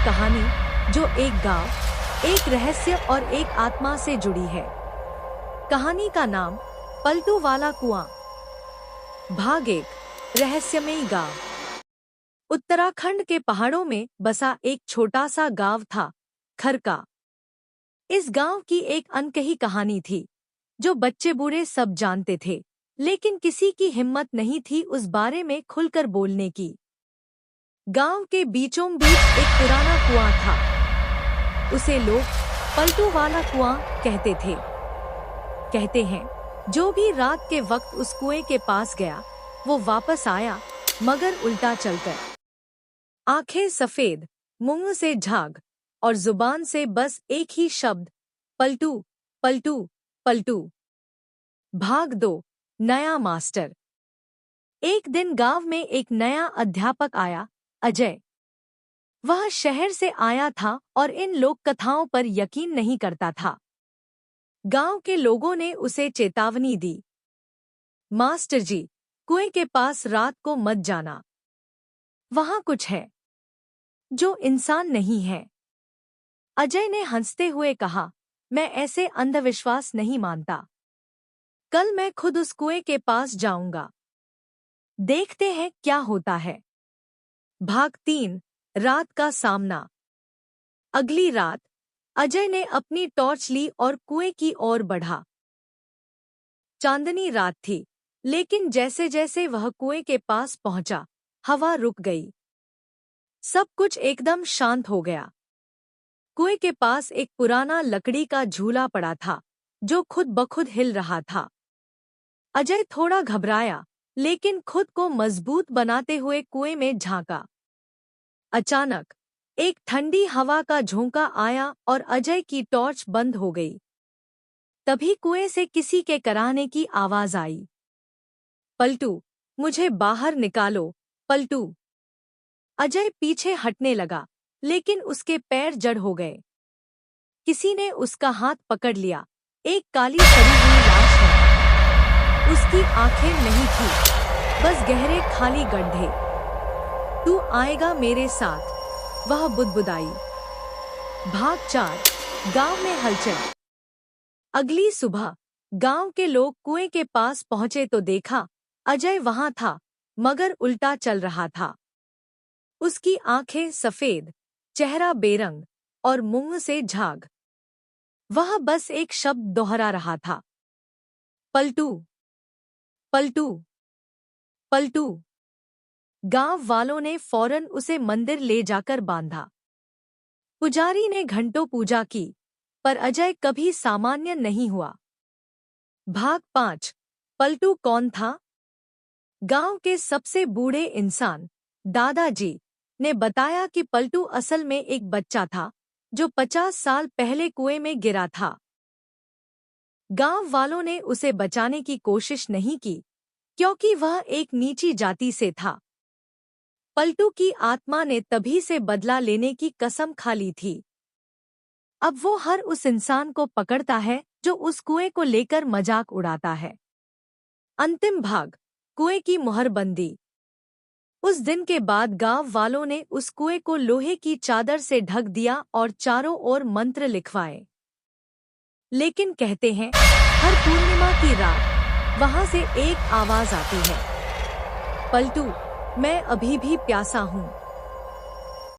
कहानी जो एक गांव, एक रहस्य और एक आत्मा से जुड़ी है। कहानी का नाम पलटू वाला कुआं। भाग 1, रहस्यमयी गांव। उत्तराखंड के पहाड़ों में बसा एक छोटा सा गांव था, खरका। इस गांव की एक अनकही कहानी थी जो बच्चे बूढ़े सब जानते थे, लेकिन किसी की हिम्मत नहीं थी उस बारे में खुलकर बोलने की। गांव के बीचों बीच एक पुराना कुआं था। उसे लोग पलटू वाला कुआं कहते थे। कहते हैं, जो भी रात के वक्त उस कुएं के पास गया वो वापस आया, मगर उल्टा चलकर। आंखें सफेद, मुंह से झाग और जुबान से बस एक ही शब्द, पलटू पलटू पलटू। भाग 2, नया मास्टर। एक दिन गांव में एक नया अध्यापक आया, अजय। वह शहर से आया था और इन लोक कथाओं पर यकीन नहीं करता था। गांव के लोगों ने उसे चेतावनी दी, मास्टर जी, कुएं के पास रात को मत जाना। वहां कुछ है जो इंसान नहीं है। अजय ने हंसते हुए कहा, मैं ऐसे अंधविश्वास नहीं मानता। कल मैं खुद उस कुएं के पास जाऊंगा। देखते हैं क्या होता है। भाग 3, रात का सामना। अगली रात अजय ने अपनी टॉर्च ली और कुएं की ओर बढ़ा। चांदनी रात थी, लेकिन जैसे जैसे वह कुएं के पास पहुंचा, हवा रुक गई। सब कुछ एकदम शांत हो गया। कुएं के पास एक पुराना लकड़ी का झूला पड़ा था, जो खुद ब खुद हिल रहा था। अजय थोड़ा घबराया, लेकिन खुद को मजबूत बनाते हुए कुएं में झांका। अचानक एक ठंडी हवा का झोंका आया और अजय की टॉर्च बंद हो गई। तभी कुएं से किसी के कराहने की आवाज आई, पलटू, मुझे बाहर निकालो, पलटू। अजय पीछे हटने लगा, लेकिन उसके पैर जड़ हो गए। किसी ने उसका हाथ पकड़ लिया। एक काली सड़ी हुई लाश है। उसकी आंखें नहीं थी, बस गहरे खाली गड्ढे। तू आएगा मेरे साथ, वह बुदबुदाई। भाग 4, गांव में हलचल। अगली सुबह गांव के लोग कुएं के पास पहुंचे तो देखा, अजय वहां था, मगर उल्टा चल रहा था। उसकी आंखें सफेद, चेहरा बेरंग और मुंह से झाग। वह बस एक शब्द दोहरा रहा था, पलटू पलटू पलटू। गांव वालों ने फौरन उसे मंदिर ले जाकर बांधा। पुजारी ने घंटों पूजा की, पर अजय कभी सामान्य नहीं हुआ। भाग 5, पलटू कौन था? गांव के सबसे बूढ़े इंसान, दादाजी, ने बताया कि पलटू असल में एक बच्चा था जो 50 साल पहले कुएं में गिरा था। गांव वालों ने उसे बचाने की कोशिश नहीं की, क्योंकि वह एक नीची जाति से था। पलटू की आत्मा ने तभी से बदला लेने की कसम खा ली थी। अब वो हर उस इंसान को पकड़ता है जो उस कुएं को लेकर मजाक उड़ाता है। अंतिम भाग, कुएं की मुहरबंदी। उस दिन के बाद गांव वालों ने उस कुएं को लोहे की चादर से ढक दिया और चारों ओर मंत्र लिखवाए। लेकिन कहते हैं, हर पूर्णिमा की रात वहां से एक आवाज आती है, पलटू, मैं अभी भी प्यासा हूँ।